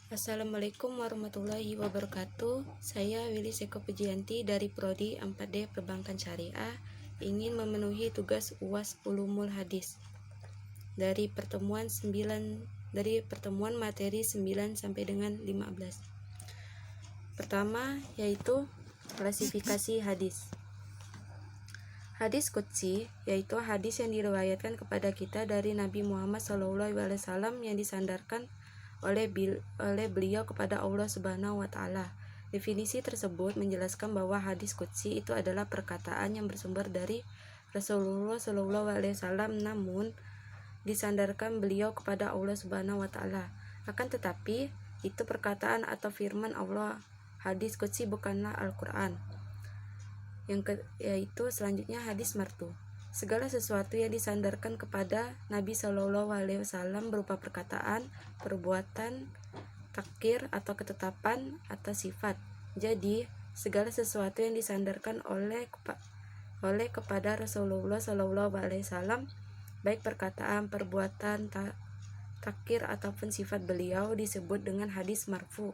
Assalamualaikum warahmatullahi wabarakatuh. Saya Willy Seko Pujianti dari Prodi 4D Perbankan Syariah ingin memenuhi tugas UAS Ulumul Hadis dari pertemuan materi 9 sampai dengan 15. Pertama yaitu klasifikasi hadis. Hadis qudsi yaitu hadis yang diriwayatkan kepada kita dari Nabi Muhammad SAW yang disandarkan oleh beliau kepada Allah Subhanahu wa Ta'ala. Definisi tersebut menjelaskan bahwa hadis qudsi itu adalah perkataan yang bersumber dari Rasulullah SAW namun disandarkan beliau kepada Allah Subhanahu wa Ta'ala. Akan tetapi itu perkataan atau firman Allah. Hadis qudsi bukanlah Al-Quran. Yaitu selanjutnya hadis marfu. Segala sesuatu yang disandarkan kepada Nabi SAW berupa perkataan, perbuatan, takdir atau ketetapan atau sifat. Jadi, segala sesuatu yang disandarkan oleh kepada Rasulullah SAW, baik perkataan, perbuatan, takdir ataupun sifat beliau disebut dengan hadis marfu.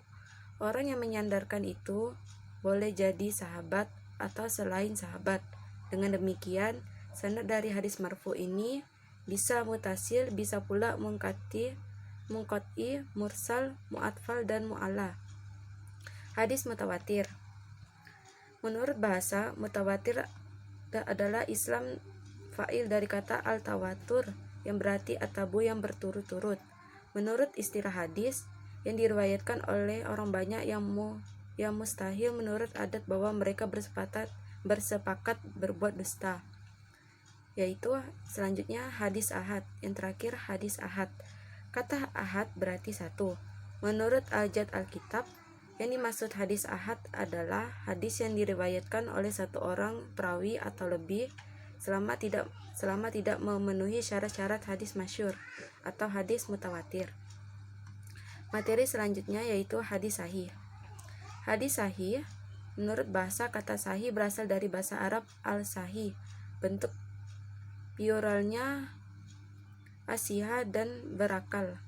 Orang yang menyandarkan itu boleh jadi sahabat atau selain sahabat. Dengan demikian, sanad dari hadis marfu ini bisa mutasil, bisa pula munqati, mursal, mu'atfal, dan mu'alla. Hadis mutawatir. Menurut bahasa, mutawatir adalah islam fa'il dari kata al-tawatur yang berarti atabu yang berturut-turut. Menurut istilah hadis, yang diriwayatkan oleh orang banyak yang mustahil menurut adat bahwa mereka bersepakat berbuat dusta. Yaitu selanjutnya hadis ahad. Yang terakhir hadis ahad. Kata ahad berarti satu. Menurut Al-Jad Alkitab, yang dimaksud hadis ahad adalah hadis yang diriwayatkan oleh satu orang perawi atau lebih selama tidak memenuhi syarat-syarat hadis masyhur atau hadis mutawatir. Materi selanjutnya yaitu hadis sahih. Hadis sahih menurut bahasa, kata sahih berasal dari bahasa Arab al-sahih. Bentuk pluralnya asiha dan berakal.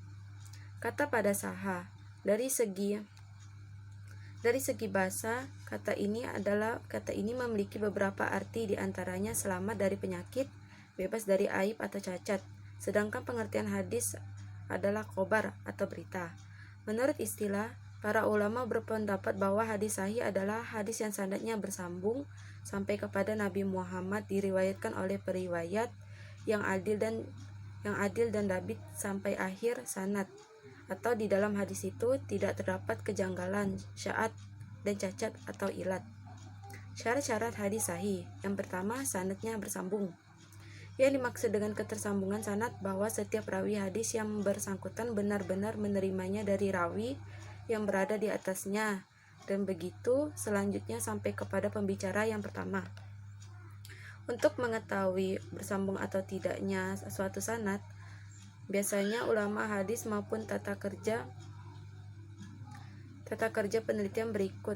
Kata pada saha. Dari segi bahasa, kata ini memiliki beberapa arti, diantaranya selamat dari penyakit, bebas dari aib atau cacat. Sedangkan pengertian hadis adalah khobar atau berita. Menurut istilah, para ulama berpendapat bahwa hadis sahih adalah hadis yang sanadnya bersambung sampai kepada Nabi Muhammad, diriwayatkan oleh periwayat yang adil dan dabit sampai akhir sanad, atau di dalam hadis itu tidak terdapat kejanggalan, syaad dan cacat atau ilat. Syarat-syarat hadis sahih. Yang pertama, sanadnya bersambung. Yang dimaksud dengan ketersambungan sanad bahwa setiap rawi hadis yang bersangkutan benar-benar menerimanya dari rawi yang berada di atasnya, dan begitu selanjutnya sampai kepada pembicara yang pertama. Untuk mengetahui bersambung atau tidaknya suatu sanad, biasanya ulama hadis maupun tata kerja penelitian berikut.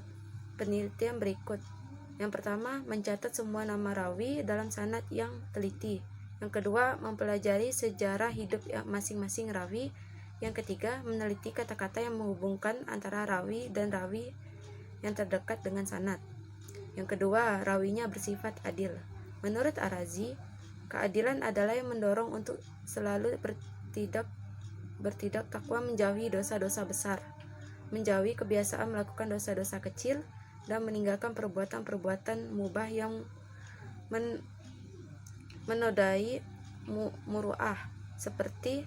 Yang pertama, mencatat semua nama rawi dalam sanad yang teliti. Yang kedua, mempelajari sejarah hidup masing-masing rawi. Yang ketiga, meneliti kata-kata yang menghubungkan antara rawi dan rawi yang terdekat dengan sanad. Yang kedua, rawinya bersifat adil. Menurut Ar-Razi, keadilan adalah yang mendorong untuk selalu bertindak takwa, menjauhi dosa-dosa besar, menjauhi kebiasaan melakukan dosa-dosa kecil, dan meninggalkan perbuatan-perbuatan mubah yang menodai muru'ah, seperti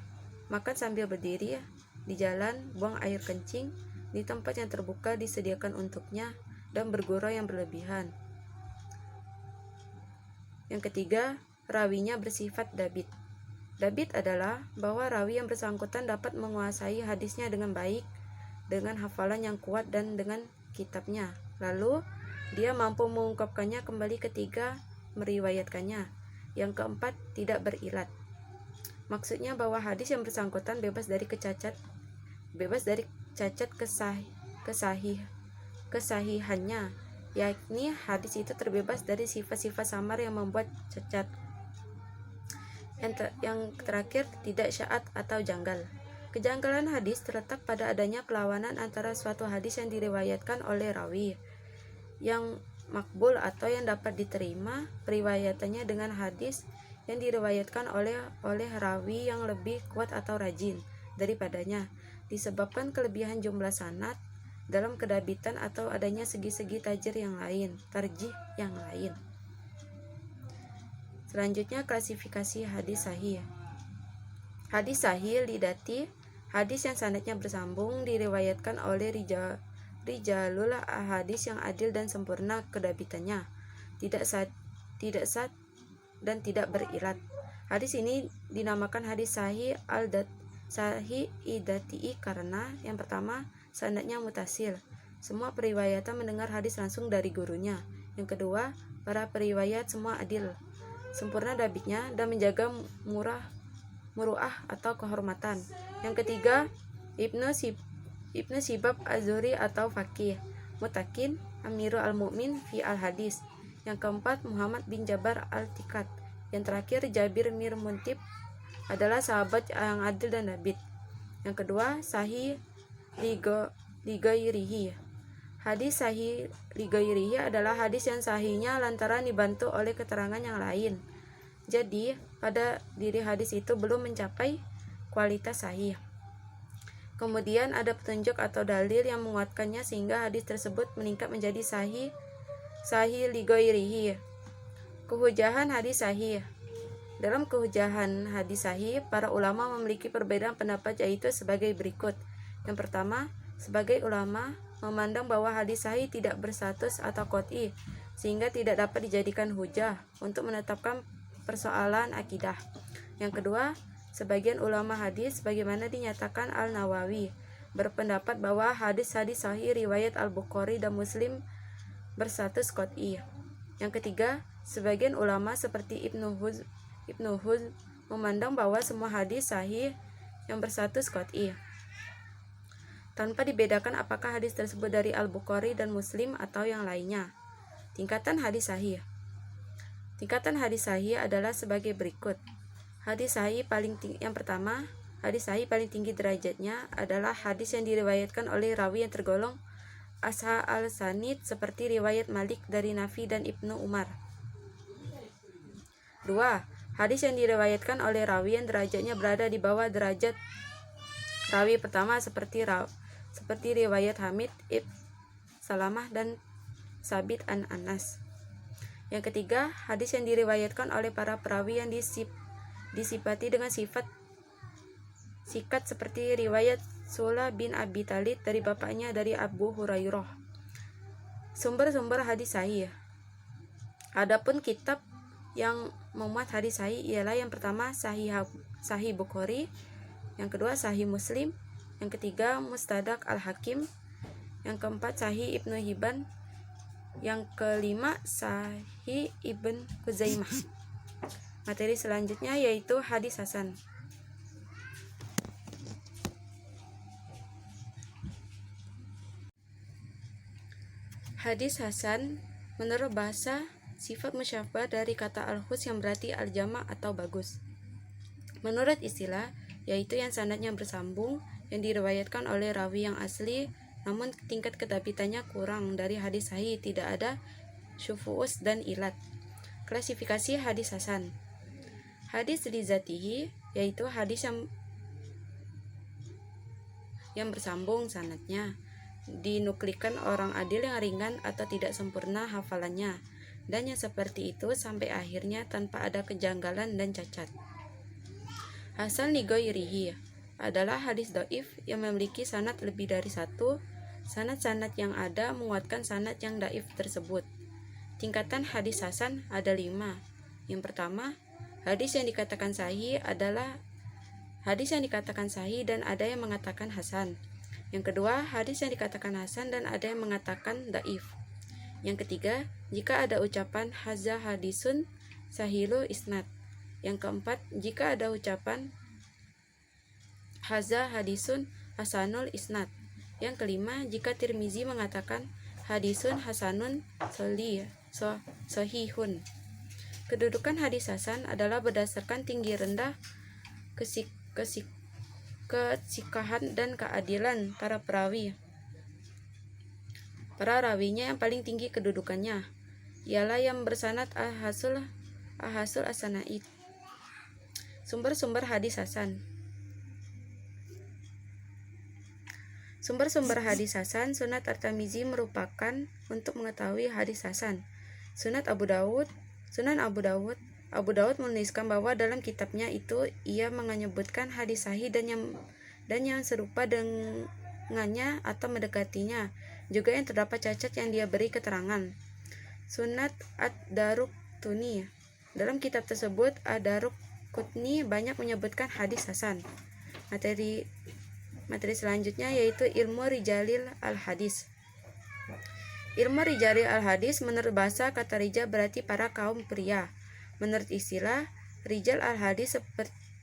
makan sambil berdiri di jalan, buang air kencing di tempat yang terbuka disediakan untuknya, dan bergurau yang berlebihan. Yang ketiga, rawinya bersifat dabit. Dabit adalah bahwa rawi yang bersangkutan dapat menguasai hadisnya dengan baik, dengan hafalan yang kuat dan dengan kitabnya. Lalu, dia mampu mengungkapkannya kembali ketika meriwayatkannya. Yang keempat, tidak berilat. Maksudnya bahwa hadis yang bersangkutan bebas dari cacat kesahihannya, yakni hadis itu terbebas dari sifat-sifat samar yang membuat cacat. Yang terakhir, tidak syaad atau janggal. Kejanggalan hadis terletak pada adanya perlawanan antara suatu hadis yang diriwayatkan oleh rawi yang makbul atau yang dapat diterima periwayatannya dengan hadis yang diriwayatkan oleh rawi yang lebih kuat atau rajin daripadanya, disebabkan kelebihan jumlah sanad dalam kedabitan atau adanya segi-segi tarjih yang lain. Selanjutnya, klasifikasi hadis sahih. Hadis sahih lidati, hadis yang sanadnya bersambung, diriwayatkan oleh rijalul hadis yang adil dan sempurna kedabitannya, tidak sad dan tidak berilat. Hadis ini dinamakan hadis sahih idati karena yang pertama, sanadnya mutasil. Semua periwayatan mendengar hadis langsung dari gurunya. Yang kedua, para periwayat semua adil, sempurna dabitnya dan menjaga muruah atau kehormatan. Yang ketiga, Ibnu Shihab Az-Zuhri atau faqih, mutakin, Amirul al-Mu'min fi al-hadis. Yang keempat, Muhammad bin Jabar al-Tikat. Yang terakhir, Jabir bin Muntib adalah sahabat yang adil dan dabit. Yang kedua, sahih ligairihi. Hadis sahih ligairihi adalah hadis yang sahihnya lantaran dibantu oleh keterangan yang lain. Jadi, pada diri hadis itu belum mencapai kualitas sahih. Kemudian ada petunjuk atau dalil yang menguatkannya sehingga hadis tersebut meningkat menjadi sahih ligairihi. Kehujahan hadis sahih. Dalam kehujahan hadis sahih, para ulama memiliki perbedaan pendapat, yaitu sebagai berikut. Yang pertama, sebagai ulama memandang bahwa hadis sahih tidak berstatus atau qot'i, sehingga tidak dapat dijadikan hujah untuk menetapkan persoalan akidah. Yang kedua, sebagian ulama hadis sebagaimana dinyatakan Al-Nawawi berpendapat bahwa hadis-hadis sahih riwayat Al-Bukhari dan Muslim berstatus qot'i. Yang ketiga, sebagian ulama seperti Ibnu Huzm memandang bahwa semua hadis sahih yang berstatus qot'i, tanpa dibedakan apakah hadis tersebut dari Al-Bukhari dan Muslim atau yang lainnya. Tingkatan hadis sahih. Tingkatan hadis sahih adalah sebagai berikut. Hadis sahih paling tinggi, yang pertama, hadis sahih paling tinggi derajatnya adalah hadis yang diriwayatkan oleh rawi yang tergolong asha al-sanid seperti riwayat Malik dari Nafi dan Ibnu Umar. 2. Hadis yang diriwayatkan oleh rawi yang derajatnya berada di bawah derajat rawi pertama seperti riwayat Hamid ibn Salamah dan Sabit an Anas. Yang ketiga, hadis yang diriwayatkan oleh para perawi yang disifati dengan sifat sikat seperti riwayat Sula bin Abi Talib dari bapaknya dari Abu Hurairah. Sumber-sumber hadis sahih. Adapun kitab yang memuat hadis sahih ialah yang pertama Sahih Bukhari, yang kedua Sahih Muslim, yang ketiga Mustadrak Al-Hakim, yang keempat Sahih Ibnu Hibban, yang kelima Sahih Ibn Huzaimah. Materi selanjutnya yaitu hadis hasan. Hadis hasan menurut bahasa sifat musyabbah dari kata al-hus yang berarti al-jama' atau bagus. Menurut istilah, yaitu yang sanadnya bersambung, yang diriwayatkan oleh rawi yang asli, namun tingkat kedabitannya kurang dari hadis sahih, tidak ada syufu'us dan ilat. Klasifikasi hadis hasan. Hadis li zatihi, yaitu hadis yang bersambung sanadnya, dinuklikan orang adil yang ringan atau tidak sempurna hafalannya, dan yang seperti itu sampai akhirnya tanpa ada kejanggalan dan cacat. Hasan li ghairihi adalah hadis dhaif yang memiliki sanad lebih dari satu. Sanad-sanad yang ada menguatkan sanad yang dhaif tersebut. Tingkatan hadis hasan ada 5. Yang pertama, hadis yang dikatakan sahih adalah hadis yang dikatakan sahih dan ada yang mengatakan hasan. Yang kedua, hadis yang dikatakan hasan dan ada yang mengatakan dhaif. Yang ketiga, jika ada ucapan haza hadisun sahilu isnad. Yang keempat, jika ada ucapan haza hadisun hasanul isnad. Yang kelima, jika Tirmizi mengatakan hadisun hasanun sahihun. Kedudukan hadis hasan adalah berdasarkan tinggi rendah kesikahan dan keadilan para perawi. Para rawinya yang paling tinggi kedudukannya ialah yang bersanad al-hasul as-sanaid. Sumber-sumber hadis hasan. Sumber-sumber hadis hasan. Sunat At-Tirmizi merupakan untuk mengetahui hadis hasan. Sunan Abu Dawud. Abu Dawud menuliskan bahwa dalam kitabnya itu ia menyebutkan hadis sahih dan yang serupa dengannya atau mendekatinya, juga yang terdapat cacat yang dia beri keterangan. Sunan Ad-Daruqutni. Dalam kitab tersebut Ad-Daruqutni banyak menyebutkan hadis hasan. Materi selanjutnya yaitu ilmu rijalil al-hadis. Ilmu rijalil al-hadis menurut bahasa kata rijal berarti para kaum pria. Menurut istilah rijal al-hadis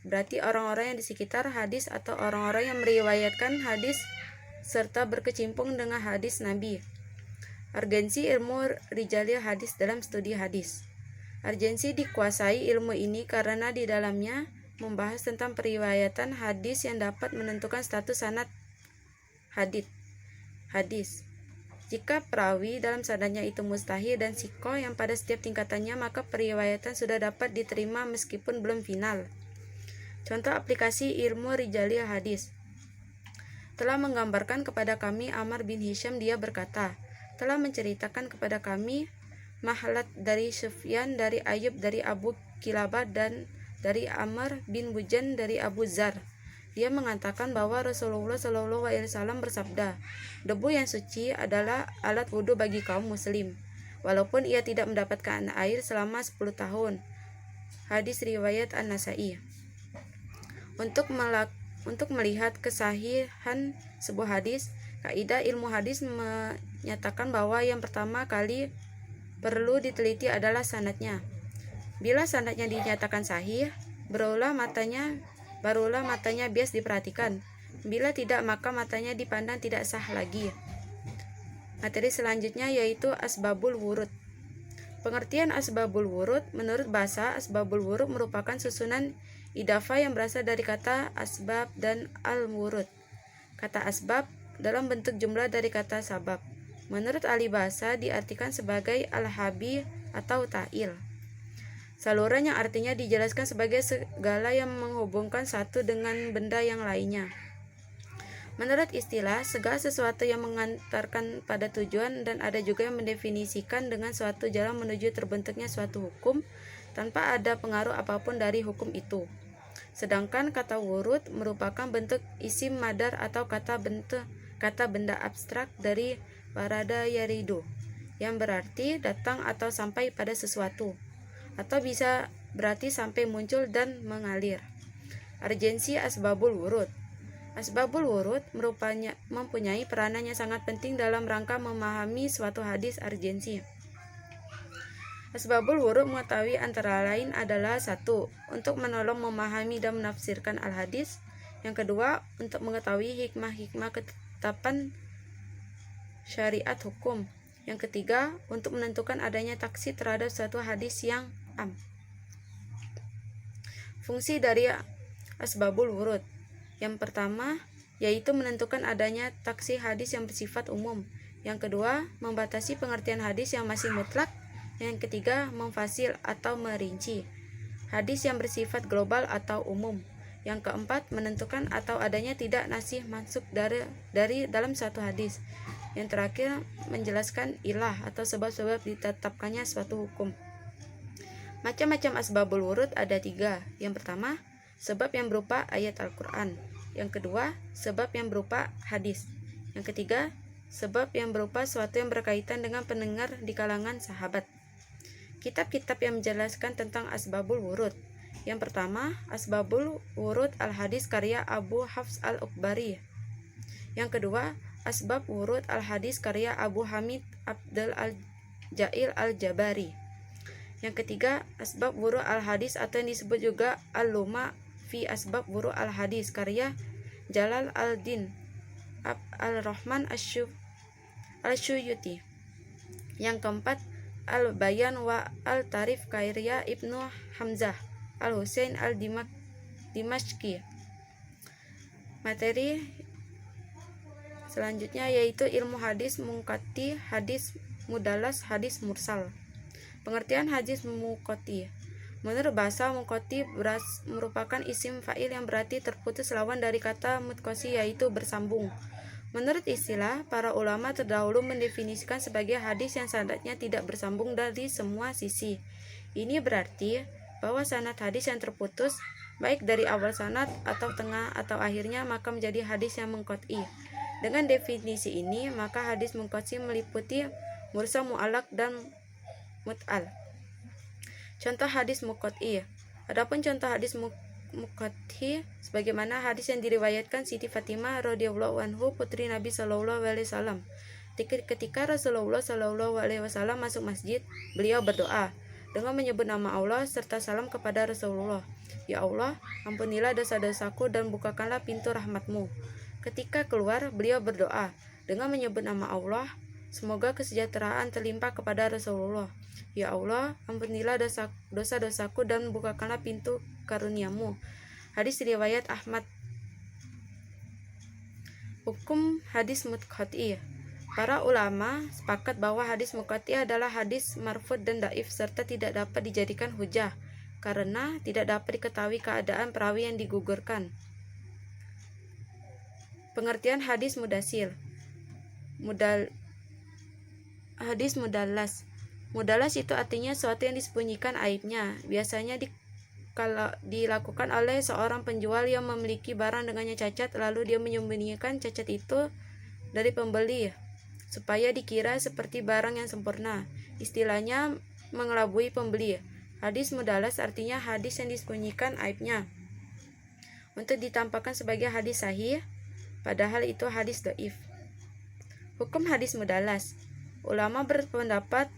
berarti orang-orang yang di sekitar hadis atau orang-orang yang meriwayatkan hadis serta berkecimpung dengan hadis Nabi. Urgensi ilmu rijalil hadis dalam studi hadis. Urgensi dikuasai ilmu ini karena di dalamnya membahas tentang periwayatan hadis yang dapat menentukan status sanad hadis. Jika perawi dalam sanadnya itu mustahil dan sikoh yang pada setiap tingkatannya, maka periwayatan sudah dapat diterima meskipun belum final. Contoh aplikasi ilmu rijalil hadis. Telah menggambarkan kepada kami Amr bin Hisham, dia berkata, telah menceritakan kepada kami Mahlat dari Sufyan dari Ayub dari Abu Kilabah dan dari Amr bin Bujan dari Abu Zar. Dia mengatakan bahwa Rasulullah SAW bersabda, debu yang suci adalah alat wudhu bagi kaum muslim, walaupun ia tidak mendapatkan air selama 10 tahun. Hadis riwayat An-Nasai. Untuk melihat kesahihan sebuah hadis, kaidah ilmu hadis menyatakan bahwa yang pertama kali perlu diteliti adalah sanadnya. Bila sanadnya dinyatakan sahih, barulah matanya bias diperhatikan. Bila tidak, maka matanya dipandang tidak sah lagi. Materi selanjutnya yaitu asbabul wurud. Pengertian asbabul wurud. Menurut bahasa, asbabul wurud merupakan susunan idafah yang berasal dari kata asbab dan al-wurud. Kata asbab dalam bentuk jumlah dari kata sabab. Menurut ahli bahasa diartikan sebagai al-habi atau ta'il. Saluran yang artinya dijelaskan sebagai segala yang menghubungkan satu dengan benda yang lainnya. Menurut istilah, segala sesuatu yang mengantarkan pada tujuan, dan ada juga yang mendefinisikan dengan suatu jalan menuju terbentuknya suatu hukum tanpa ada pengaruh apapun dari hukum itu. Sedangkan kata wurud merupakan bentuk isim madar atau kata benda abstrak dari warada yaridu, yang berarti datang atau sampai pada sesuatu, atau bisa berarti sampai muncul dan mengalir. Urgensi asbabul wurud. Asbabul wurud mempunyai peranan yang sangat penting dalam rangka memahami suatu hadis. Urgensi asbabul wurud mengetahui antara lain adalah: 1. Untuk menolong memahami dan menafsirkan al-hadis. Yang kedua, untuk mengetahui hikmah-hikmah ketetapan syariat hukum. Yang ketiga, untuk menentukan adanya taksir terhadap suatu hadis yang am. Fungsi dari asbabul wurud. Yang pertama, yaitu menentukan adanya taksir hadis yang bersifat umum. Yang kedua, membatasi pengertian hadis yang masih mutlak. Yang ketiga, memfasil atau merinci hadis yang bersifat global atau umum. Yang keempat, menentukan atau adanya tidak nasih mansuk dari dalam suatu hadis. Yang terakhir, menjelaskan ilah atau sebab-sebab ditetapkannya suatu hukum. Macam-macam asbabul wurud ada 3. Yang pertama, sebab yang berupa ayat Al-Quran. Yang kedua, sebab yang berupa hadis. Yang ketiga, sebab yang berupa suatu yang berkaitan dengan pendengar di kalangan sahabat. Kitab-kitab yang menjelaskan tentang asbabul wurud. Yang pertama, Asbabul Wurud Al-Hadis karya Abu Hafs Al-Ukbari. Yang kedua, Asbab Wurud Al-Hadis karya Abu Hamid Abdul Al-Jail Al-Jabari. Yang ketiga, Asbab Wurud Al-Hadis atau yang disebut juga Al-Luma fi Asbab Wurud Al-Hadis karya Jalal Al-Din Al-Rahman Al-Syuyuti. Yang keempat, Al-Bayan wa Al-Tarif karya Ibnu Hamzah Al-Husain Al-Dimashqi. Materi selanjutnya yaitu ilmu hadis munqati, hadis mudalas, hadis mursal. Pengertian hadis munqati. Menurut bahasa, munqati merupakan isim fa'il yang berarti terputus lawan dari kata mutqasi, yaitu bersambung. Menurut istilah, para ulama terdahulu mendefinisikan sebagai hadis yang sanadnya tidak bersambung dari semua sisi. Ini berarti bahwa sanad hadis yang terputus, baik dari awal sanad atau tengah atau akhirnya, maka menjadi hadis yang munqati. Dengan definisi ini, maka hadis munqati meliputi mursal, mu'allaq, dan mut'al. Contoh hadis munqati. Adapun contoh hadis munqati sebagaimana hadis yang diriwayatkan Siti Fatimah radhiyallahu anhu, putri Nabi sallallahu alaihi wasallam. Ketika Rasulullah sallallahu alaihi wasallam masuk masjid, beliau berdoa dengan menyebut nama Allah serta salam kepada Rasulullah. Ya Allah, ampunilah dosa-dosaku dan bukakanlah pintu rahmat-Mu. Ketika keluar, beliau berdoa dengan menyebut nama Allah, semoga kesejahteraan terlimpah kepada Rasulullah. Ya Allah, ampunilah dosa-dosaku dan bukakanlah pintu karunia-Mu. Hadis riwayat Ahmad. Hukum hadis munqati. Para ulama sepakat bahwa hadis munqati adalah hadis marfu' dan dhaif serta tidak dapat dijadikan hujah karena tidak dapat diketahui keadaan perawi yang digugurkan. Pengertian hadis mudasil. Hadis mudalas. Mudalas itu artinya sesuatu yang disembunyikan aibnya. Biasanya dilakukan oleh seorang penjual yang memiliki barang dengannya cacat, lalu dia menyembunyikan cacat itu dari pembeli supaya dikira seperti barang yang sempurna. Istilahnya mengelabui pembeli. Hadis mudalas artinya hadis yang disembunyikan aibnya untuk ditampakkan sebagai hadis sahih, padahal itu hadis dhaif. Hukum hadis mudalas. Ulama berpendapat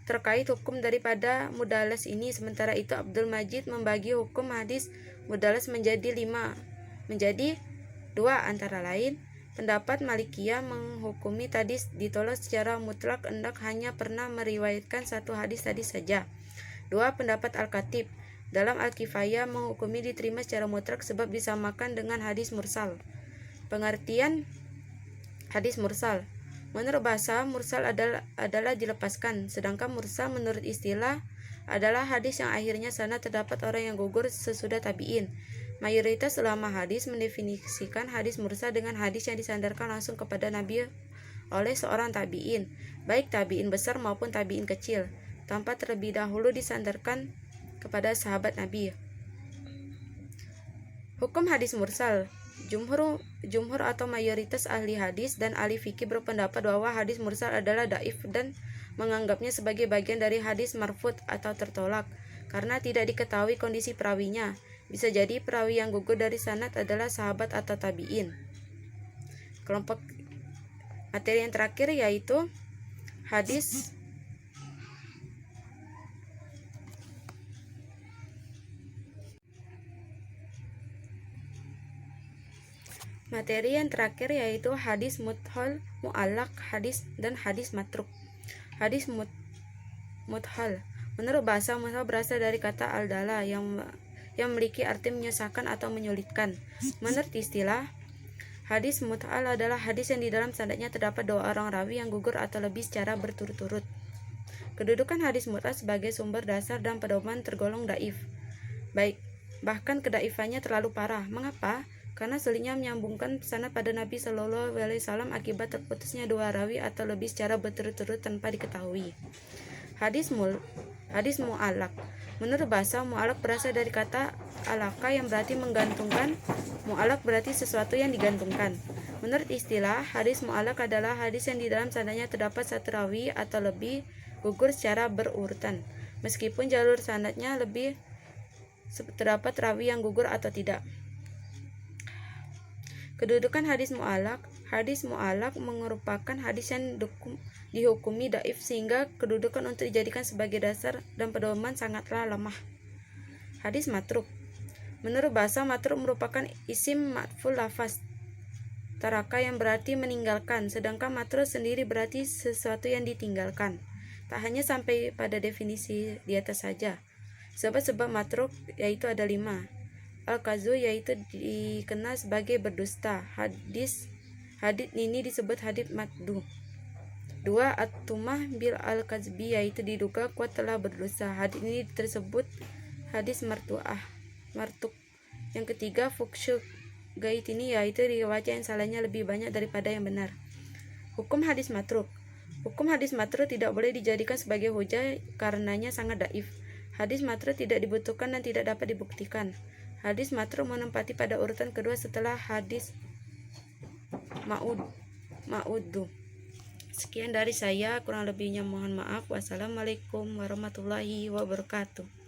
terkait hukum daripada mudalas ini. Sementara itu Abdul Majid membagi hukum hadis mudalas menjadi 2, antara lain. Pendapat Malikiyah menghukumi hadis ditolak secara mutlak hendak hanya pernah meriwayatkan satu hadis tadi saja. 2. Pendapat Al-Khatib dalam Al-Kifayah menghukumi diterima secara mutlak sebab disamakan dengan hadis mursal. Pengertian hadis mursal. Menurut bahasa, mursal adalah dilepaskan, sedangkan mursal menurut istilah adalah hadis yang akhirnya sanad terdapat orang yang gugur sesudah tabi'in. Mayoritas ulama hadis mendefinisikan hadis mursal dengan hadis yang disandarkan langsung kepada Nabi oleh seorang tabi'in, baik tabi'in besar maupun tabi'in kecil, tanpa terlebih dahulu disandarkan kepada sahabat Nabi. Hukum hadis mursal. Jumhur atau mayoritas ahli hadis dan ahli fikih berpendapat bahwa hadis mursal adalah dhaif dan menganggapnya sebagai bagian dari hadis marfu' atau tertolak karena tidak diketahui kondisi perawinya. Bisa jadi perawi yang gugur dari sanad adalah sahabat atau tabi'in. Kelompok materi yang terakhir yaitu hadis hadis muthal, mu'allaq, hadis dan hadis matruk. Hadis muthal. Menurut bahasa, muthal berasal dari kata al-dala yang memiliki arti menyusahkan atau menyulitkan. Menurut istilah, hadis muthal adalah hadis yang di dalam sanadnya terdapat 2 orang rawi yang gugur atau lebih secara berturut-turut. Kedudukan hadis muthal sebagai sumber dasar dan pedoman tergolong dhaif. Bahkan kedaifannya terlalu parah. Mengapa? Karena sulitnya menyambungkan sanad pada Nabi Shallallahu alaihi wasallam akibat terputusnya 2 rawi atau lebih secara berturut-turut tanpa diketahui. Hadis mu'allaq. Menurut bahasa, mu'allaq berasal dari kata alaka yang berarti menggantungkan. Mu'allaq berarti sesuatu yang digantungkan. Menurut istilah, hadis mu'allaq adalah hadis yang di dalam sanadnya terdapat 1 rawi atau lebih gugur secara berurutan, meskipun jalur sanadnya lebih terdapat rawi yang gugur atau tidak. Kedudukan hadis mu'allaq. Hadis mu'allaq merupakan hadis yang dihukumi dhaif sehingga kedudukan untuk dijadikan sebagai dasar dan pedoman sangatlah lemah. Hadis matruk. Menurut bahasa, matruk merupakan isim ma'ful lafaz taraka yang berarti meninggalkan, sedangkan matruk sendiri berarti sesuatu yang ditinggalkan. Tak hanya sampai pada definisi di atas saja. Sebab matruk yaitu ada 5. al-kazu yaitu dikenal sebagai berdusta. Hadis ini disebut hadis matdu. 2. At-tumah bil al-kazbi yaitu diduga kuat telah berdosa. Hadis ini tersebut hadis martu'ah. Yang ketiga, fuksyu gait ini yaitu riwayat yang salahnya lebih banyak daripada yang benar. Hukum hadis matruk. Hukum hadis matruk tidak boleh dijadikan sebagai hujah karenanya sangat dhaif. Hadis matruk tidak dibutuhkan dan tidak dapat dibuktikan. Hadis matruk menempati pada urutan kedua setelah hadis ma'uddu. Sekian dari saya, kurang lebihnya mohon maaf. Wassalamualaikum warahmatullahi wabarakatuh.